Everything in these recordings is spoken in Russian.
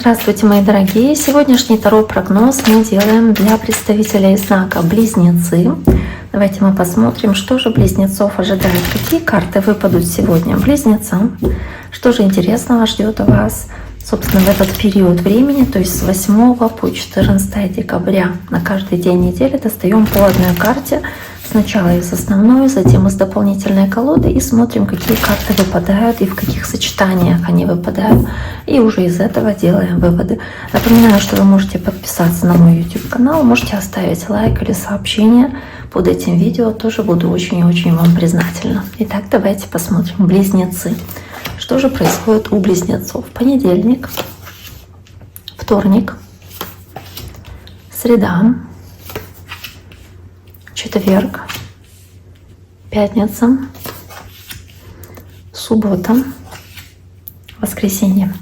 Здравствуйте, мои дорогие! Сегодняшний таро-прогноз мы делаем для представителей знака Близнецы. Давайте мы посмотрим, что же близнецов ожидает, какие карты выпадут сегодня близнецам, что же интересного ждет вас, собственно, в этот период времени, то есть с 8 по 14 декабря. На каждый день недели достаем по одной карте, сначала из основной, затем из дополнительной колоды, и смотрим, какие карты выпадают и в каких сочетаниях они выпадают. И уже из этого делаем выводы. Напоминаю, что вы можете подписаться на мой YouTube канал, можете оставить лайк или сообщение под этим видео. Тоже буду очень и очень вам признательна. Итак, давайте посмотрим. Близнецы. Что же происходит у близнецов? Понедельник, вторник, среда, четверг, пятница, суббота, воскресенье.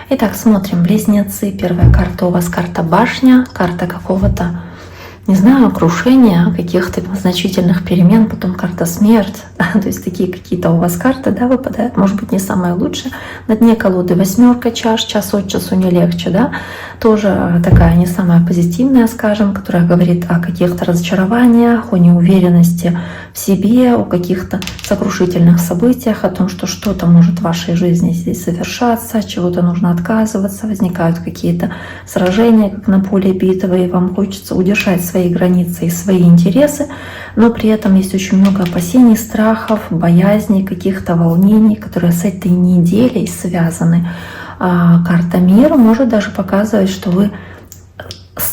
Итак, смотрим. Близнецы. Первая карта у вас карта башня, карта какого-то, не знаю, крушения, каких-то значительных перемен, потом карта смерть. То есть такие какие-то у вас карты, да, выпадают. Может быть, не самые лучшие. На дне колоды восьмерка чаш, час от часу не легче, да. Тоже такая не самая позитивная, скажем, которая говорит о каких-то разочарованиях, о неуверенности в себе, о каких-то сокрушительных событиях, о том, что что-то может в вашей жизни здесь завершаться, от чего-то нужно отказываться, возникают какие-то сражения, как на поле битвы, и вам хочется удержать свои границы и свои интересы, но при этом есть очень много опасений, страхов, боязней, каких-то волнений, которые с этой неделей связаны. Карта мира может даже показывать, что вы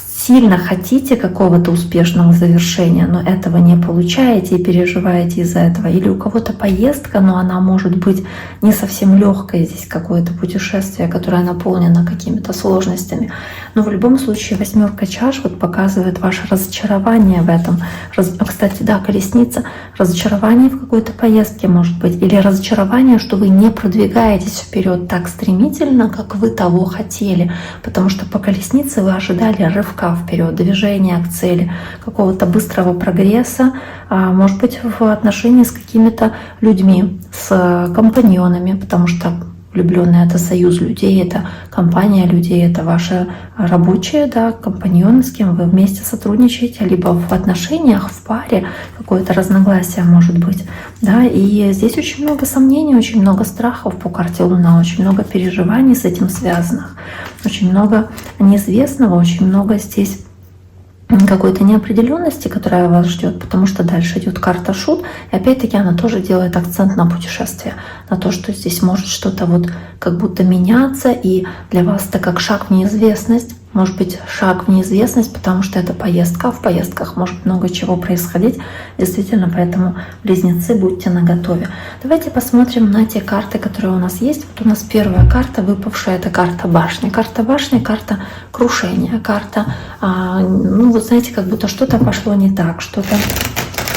сильно хотите какого-то успешного завершения, но этого не получаете и переживаете из-за этого. Или у кого-то поездка, но она может быть не совсем легкой, здесь какое-то путешествие, которое наполнено какими-то сложностями. Но в любом случае восьмерка чаш вот показывает ваше разочарование в этом. Кстати, да, колесница, разочарование в какой-то поездке может быть, или разочарование, что вы не продвигаетесь вперед так стремительно, как вы того хотели, потому что по колеснице вы ожидали рывка вперед, движения к цели, какого-то быстрого прогресса, может быть, в отношении с какими-то людьми, с компаньонами, потому что влюбленные — это союз людей, это компания людей, это ваши рабочие, да, компаньоны, с кем вы вместе сотрудничаете, либо в отношениях, в паре какое-то разногласие может быть, да, и здесь очень много сомнений, очень много страхов по карте Луна, очень много переживаний с этим связанных, очень много неизвестного, очень много здесь какой-то неопределенности, которая вас ждет, потому что дальше идет карта Шут, и опять-таки она тоже делает акцент на путешествие, на то, что здесь может что-то вот как будто меняться, и для вас это как шаг в неизвестность, может быть шаг в неизвестность, потому что это поездка, в поездках может много чего происходить, действительно, поэтому, близнецы, будьте наготове. Давайте посмотрим на те карты, которые у нас есть. Вот у нас первая карта выпавшая, это карта башни. Карта башни, карта крушения, карта, ну вот знаете, как будто что-то пошло не так, что-то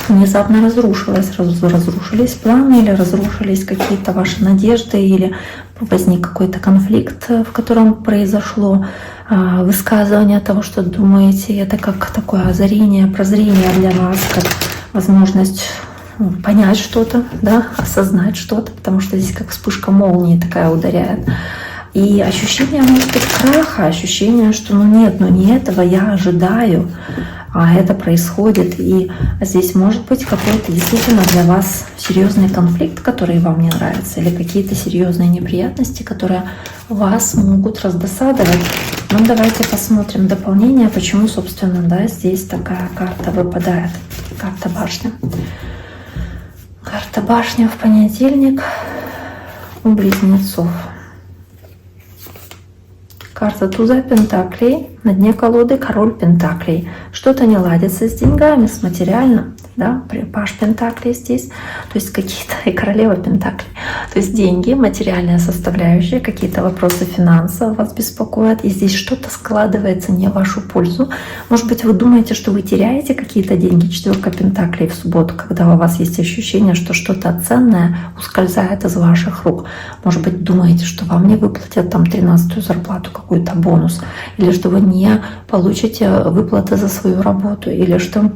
внезапно разрушились планы, или разрушились какие-то ваши надежды, или возник какой-то конфликт, в котором произошло высказывание того, что думаете. Это как такое озарение, прозрение для вас, как возможность понять что-то, да, осознать что-то, потому что здесь как вспышка молнии такая ударяет. И ощущение, может быть, краха, ощущение, что ну нет, ну не этого я ожидаю, а это происходит. И здесь может быть какой-то действительно для вас серьезный конфликт, который вам не нравится, или какие-то серьезные неприятности, которые вас могут раздосадовать. Ну, давайте посмотрим дополнение, почему, собственно, да, здесь такая карта выпадает. Карта башня. Карта башня в понедельник у близнецов. Карта туза пентаклей, на дне колоды король пентаклей. Что-то не ладится с деньгами, с материальным, да, паж пентаклей здесь, то есть какие-то, и королева пентаклей. То есть деньги, материальная составляющая, какие-то вопросы финансов вас беспокоят, и здесь что-то складывается не в вашу пользу. Может быть, вы думаете, что вы теряете какие-то деньги, четверка пентаклей в субботу, когда у вас есть ощущение, что что-то ценное ускользает из ваших рук. Может быть, думаете, что вам не выплатят там 13-ю зарплату, какой-то бонус, или что вы не получите выплаты за свою работу, или что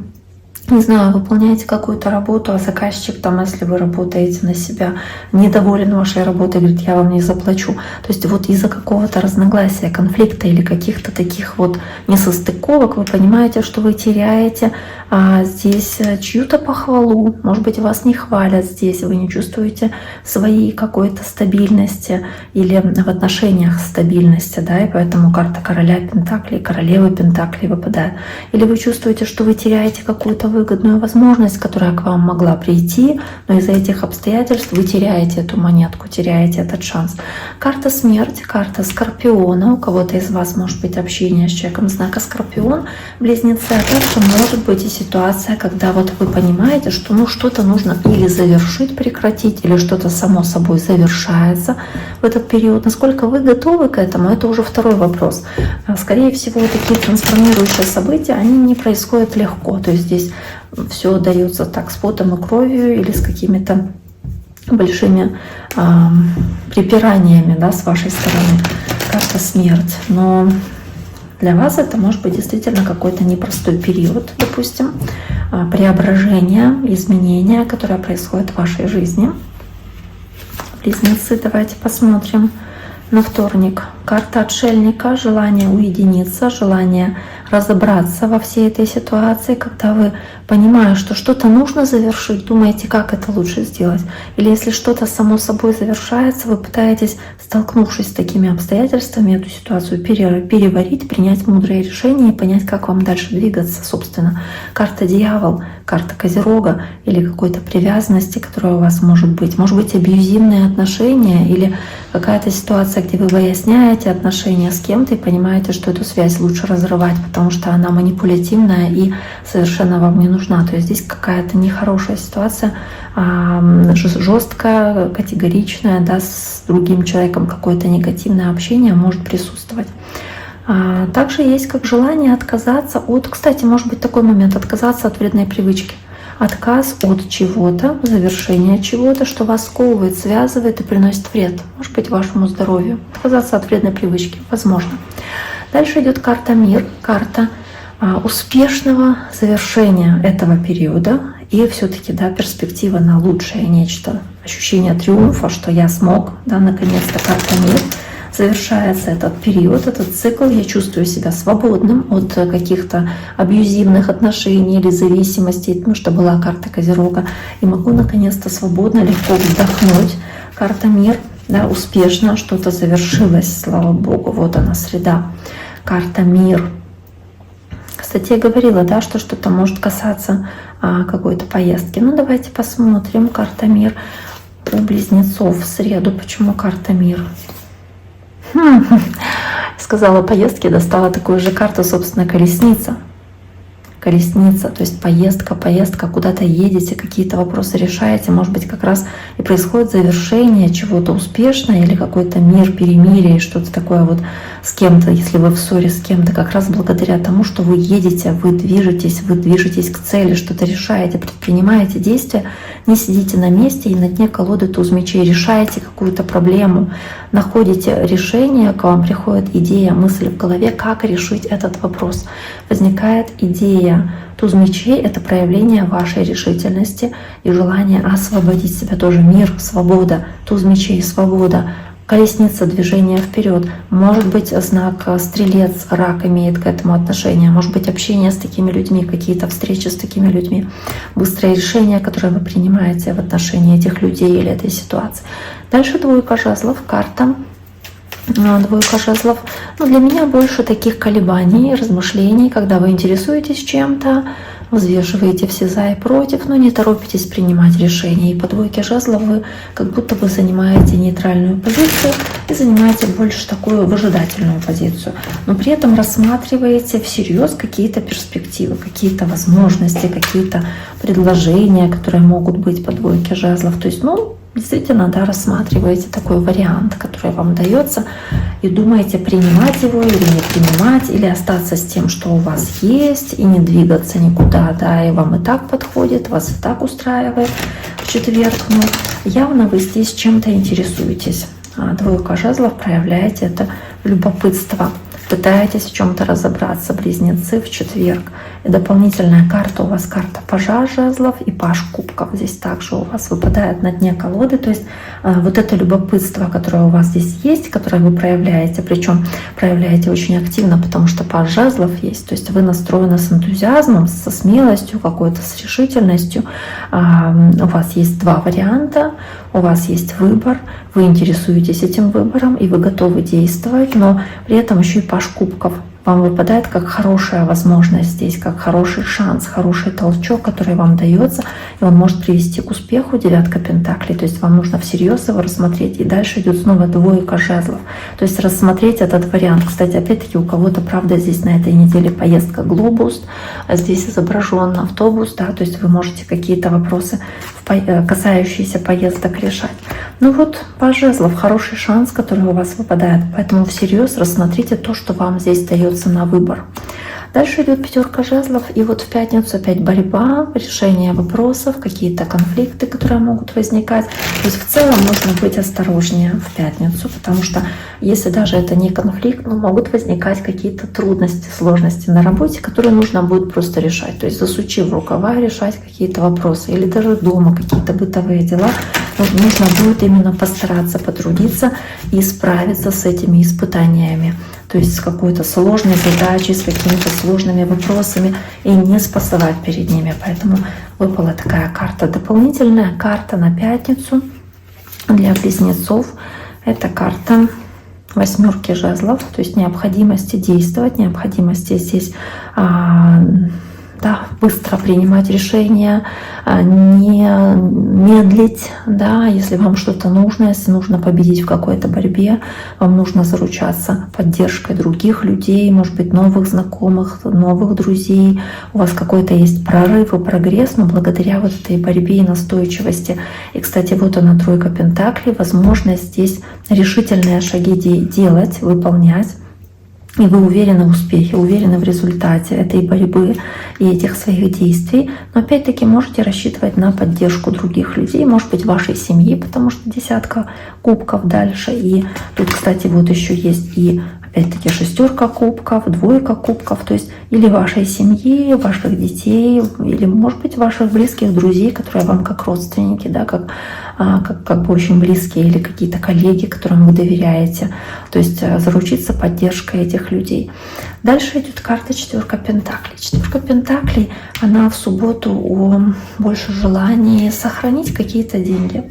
не знаю, выполняете какую-то работу, а заказчик там, если вы работаете на себя, недоволен вашей работой, говорит, я вам не заплачу. То есть вот из-за какого-то разногласия, конфликта или каких-то таких вот несостыковок вы понимаете, что вы теряете здесь чью-то похвалу, может быть, вас не хвалят здесь, вы не чувствуете своей какой-то стабильности или в отношениях стабильности, да, и поэтому карта короля Пентаклей, королевы Пентаклей выпадает. Или вы чувствуете, что вы теряете какую-то выгодную возможность, которая к вам могла прийти, но из-за этих обстоятельств вы теряете эту монетку, теряете этот шанс. Карта смерть, карта Скорпиона. У кого-то из вас может быть общение с человеком знака Скорпион, близнецы, а также может быть и ситуация, когда вот вы понимаете, что ну что-то нужно или завершить, прекратить, или что-то само собой завершается в этот период. Насколько вы готовы к этому, это уже второй вопрос. Скорее всего, такие трансформирующие события, они не происходят легко. То есть здесь все дается так с потом и кровью или с какими-то большими припираниями, да, с вашей стороны. Карта смерть. Но для вас это может быть действительно какой-то непростой период, допустим, преображения, изменения, которое происходит в вашей жизни. Близнецы, давайте посмотрим на вторник. Карта отшельника, желание уединиться, желание разобраться во всей этой ситуации, когда вы, понимая, что что-то нужно завершить, думаете, как это лучше сделать. Или если что-то само собой завершается, вы пытаетесь, столкнувшись с такими обстоятельствами, эту ситуацию переварить, принять мудрые решения и понять, как вам дальше двигаться. Собственно, карта дьявол, карта козерога или какой-то привязанности, которая у вас может быть. Может быть, абьюзивные отношения или какая-то ситуация, где вы выясняете отношения с кем-то и понимаете, что эту связь лучше разрывать, потому что она манипулятивная и совершенно вам не нужна. То есть здесь какая-то нехорошая ситуация, жесткая, категоричная, да, с другим человеком какое-то негативное общение может присутствовать. Также есть как желание отказаться от, кстати, может быть такой момент, отказаться от вредной привычки. Отказ от чего-то, завершение чего-то, что вас сковывает, связывает и приносит вред, может быть, вашему здоровью. Отказаться от вредной привычки, возможно. Дальше идет карта мир, карта успешного завершения этого периода и все-таки, да, перспектива на лучшее нечто, ощущение триумфа, что я смог, да, наконец-то карта мир. Завершается этот период, этот цикл, я чувствую себя свободным от каких-то абьюзивных отношений или зависимостей, потому что была карта Козерога, и могу наконец-то свободно, легко вздохнуть. Карта мир, да, успешно, что-то завершилось, слава Богу, вот она среда. Карта мир. Кстати, я говорила, да, что что-то может касаться какой-то поездки. Ну, давайте посмотрим. Карта мир у близнецов в среду. Почему карта мир? Сказала поездки, достала такую же карту, собственно, колесница. Колесница, то есть поездка, куда-то едете, какие-то вопросы решаете, может быть, как раз и происходит завершение чего-то успешное или какой-то мир, перемирие, что-то такое вот с кем-то, если вы в ссоре с кем-то, как раз благодаря тому, что вы едете, вы движетесь к цели, что-то решаете, предпринимаете действия, не сидите на месте и на дне колоды туз мечей, решаете какую-то проблему, находите решение, к вам приходит идея, мысль в голове, как решить этот вопрос. Возникает идея. Туз мечей — это проявление вашей решительности и желания освободить себя тоже. Мир, свобода, туз мечей, свобода. Колесница, движение вперед. Может быть, знак стрелец, рак имеет к этому отношение. Может быть, общение с такими людьми, какие-то встречи с такими людьми. Быстрое решение, которое вы принимаете в отношении этих людей или этой ситуации. Дальше двойка жезлов, карта. Двойка жезлов. Но для меня больше таких колебаний, размышлений, когда вы интересуетесь чем-то, взвешиваете все за и против, но не торопитесь принимать решения. И по двойке жезлов вы как будто бы занимаете нейтральную позицию и занимаете больше такую выжидательную позицию. Но при этом рассматриваете всерьез какие-то перспективы, какие-то возможности, какие-то предложения, которые могут быть по двойке жезлов. То есть, действительно, да, рассматриваете такой вариант, который вам дается, и думаете, принимать его или не принимать, или остаться с тем, что у вас есть, и не двигаться никуда, да, и вам и так подходит, вас и так устраивает в четверг. Но явно вы здесь чем-то интересуетесь. Двойка жезлов, проявляете это любопытство. пытаетесь в чем-то разобраться, близнецы, в четверг. И дополнительная карта у вас карта пажа жезлов и паж кубков. Здесь также у вас выпадает на дне колоды. То есть вот это любопытство, которое у вас здесь есть, которое вы проявляете, причем проявляете очень активно, потому что паж жезлов есть. То есть вы настроены с энтузиазмом, со смелостью какой-то, с решительностью. У вас есть два варианта, у вас есть выбор, вы интересуетесь этим выбором и вы готовы действовать, но при этом еще и паж кубков вам выпадает как хорошая возможность здесь, как хороший шанс, хороший толчок, который вам дается, и он может привести к успеху. Девятка пентаклей, то есть вам нужно всерьез его рассмотреть, и дальше идет снова двойка жезлов, то есть рассмотреть этот вариант. Кстати, опять-таки у кого-то, правда, здесь на этой неделе поездка глобус, здесь изображен автобус, да, то есть вы можете какие-то вопросы, касающиеся поездок, решать. Ну вот, паж жезлов, хороший шанс, который у вас выпадает, поэтому всерьез рассмотрите то, что вам здесь дается на выбор. Дальше идет пятерка жезлов, и вот в пятницу опять борьба, решение вопросов, какие-то конфликты, которые могут возникать. То есть в целом нужно быть осторожнее в пятницу, потому что если даже это не конфликт, но могут возникать какие-то трудности, сложности на работе, которые нужно будет просто решать. То есть засучив рукава, решать какие-то вопросы, или даже дома какие-то бытовые дела. Нужно будет именно постараться потрудиться и справиться с этими испытаниями. То есть с какой-то сложной задачей, с какими-то сложными вопросами и не спасовать перед ними. Поэтому выпала такая карта. Дополнительная карта на пятницу для близнецов. Это карта восьмерки жезлов, то есть необходимости действовать, необходимости здесь быстро принимать решения, не медлить, да, если вам что-то нужно, если нужно победить в какой-то борьбе, вам нужно заручаться поддержкой других людей, может быть, новых знакомых, новых друзей, у вас какой-то есть прорыв и прогресс, но благодаря вот этой борьбе и настойчивости. И, кстати, вот она, тройка пентаклей, возможность здесь решительные шаги делать, выполнять. И вы уверены в успехе, уверены в результате этой борьбы и этих своих действий. Но опять-таки можете рассчитывать на поддержку других людей, может быть, вашей семьи, потому что десятка кубков дальше. И тут, кстати, вот еще есть и опять-таки шестерка кубков, двойка кубков, то есть или вашей семьи, ваших детей, или, может быть, ваших близких друзей, которые вам как родственники, да, как бы очень близкие, или какие-то коллеги, которым вы доверяете. То есть заручиться поддержкой этих людей. Дальше идет карта четверка пентаклей. Четверка пентаклей, она в субботу о больше желании сохранить какие-то деньги.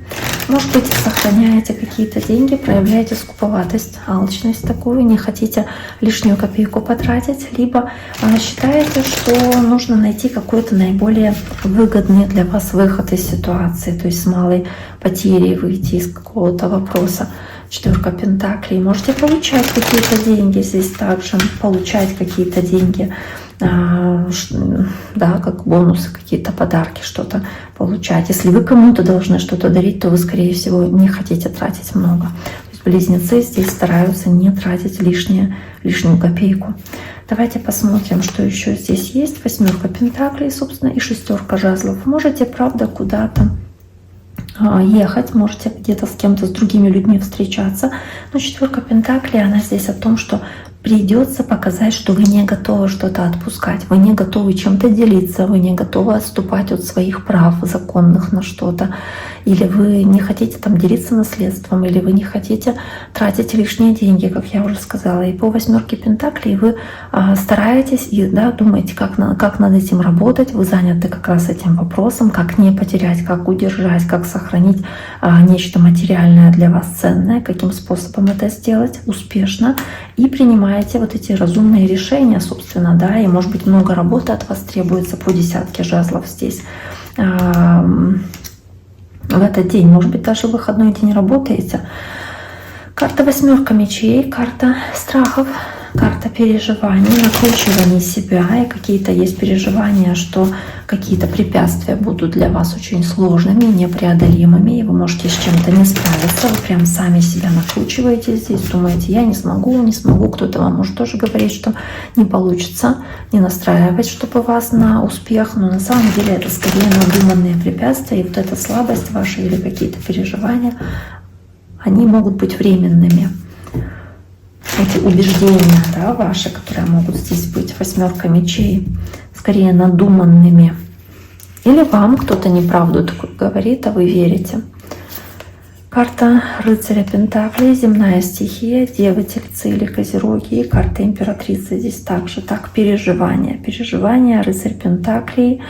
Может быть, сохраняете какие-то деньги, проявляете скуповатость, алчность такую, не хотите лишнюю копейку потратить, либо считаете, что нужно найти какой-то наиболее выгодный для вас выход из ситуации, то есть с малой потерей выйти из какого-то вопроса. Четверка пентаклей. Можете получать какие-то деньги здесь также, получать какие-то деньги, да, как бонусы, какие-то подарки, что-то получать. Если вы кому-то должны что-то дарить, то вы, скорее всего, не хотите тратить много. То есть близнецы здесь стараются не тратить лишнюю копейку. Давайте посмотрим, что еще здесь есть. Восьмерка пентаклей, собственно, и шестерка жезлов. Можете, правда, куда-то ехать, можете где-то с кем-то, с другими людьми встречаться. Но четверка пентаклей, она здесь о том, что придется показать, что вы не готовы что-то отпускать, вы не готовы чем-то делиться, вы не готовы отступать от своих прав законных на что-то, или вы не хотите там делиться наследством, или вы не хотите тратить лишние деньги, как я уже сказала. И по восьмерке пентаклей вы стараетесь и думаете, как над этим работать, вы заняты как раз этим вопросом, как не потерять, как удержать, как сохранить нечто материальное для вас ценное, каким способом это сделать успешно, и принимаете вот эти разумные решения, собственно, да, и, может быть, много работы от вас требуется по десятке жезлов здесь. В этот день, может быть, даже в выходной день работаете. Карта восьмерка мечей, карта страхов, карта переживаний, накручивания себя, и какие-то есть переживания, что какие-то препятствия будут для вас очень сложными, непреодолимыми, и вы можете с чем-то не справиться, вы прям сами себя накручиваете здесь, думаете, я не смогу, кто-то вам может тоже говорить, что не получится, не настраивать, чтобы вас на успех, но на самом деле это скорее надуманные препятствия, и вот эта слабость ваша или какие-то переживания, они могут быть временными. эти убеждения, да, ваши, которые могут здесь быть, 8 мечей, скорее надуманными. Или вам кто-то неправду такую говорит, а вы верите. Карта рыцаря Пентаклей, земная стихия, Девы, Тельцы или Козероги. И карта императрицы здесь также. Так, переживания. Переживания, рыцарь Пентаклей,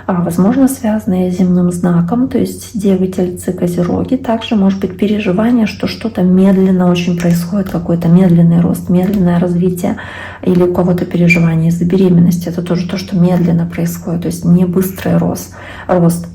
возможно, связанные с земным знаком, то есть Девы, Тельцы, Козероги. Также может быть переживание, что что-то медленно очень происходит, какой-то медленный рост, медленное развитие, или у кого-то переживание из-за беременности. Это тоже то, что медленно происходит, то есть не быстрый рост. 8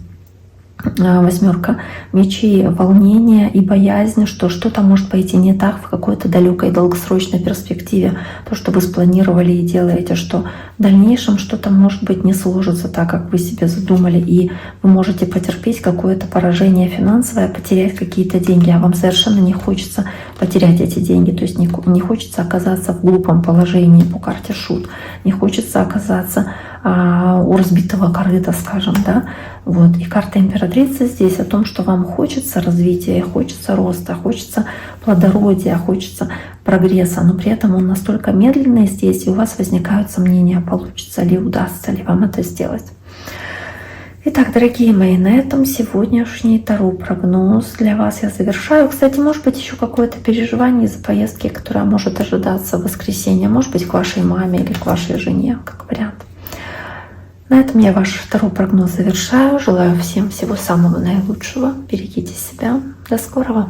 мечей, волнение и боязнь, что что-то может пойти не так в какой-то далекой долгосрочной перспективе. То, что вы спланировали и делаете, что в дальнейшем что-то, может быть, не сложится так, как вы себе задумали, и вы можете потерпеть какое-то поражение финансовое, потерять какие-то деньги, а вам совершенно не хочется потерять эти деньги. То есть не хочется оказаться в глупом положении по карте Шут, не хочется оказаться у разбитого корыта, скажем, да. Вот. И карта императрицы здесь о том, что вам хочется развития, хочется роста, хочется плодородия, хочется прогресса, но при этом он настолько медленный здесь, и у вас возникают сомнения, получится ли, удастся ли вам это сделать. Итак, дорогие мои, на этом сегодняшний таро-прогноз для вас я завершаю. Кстати, может быть, еще какое-то переживание из-за поездки, которая может ожидаться в воскресенье, может быть, к вашей маме или к вашей жене, как вариант. На этом я ваш второй прогноз завершаю. Желаю всем всего самого наилучшего. Берегите себя. До скорого.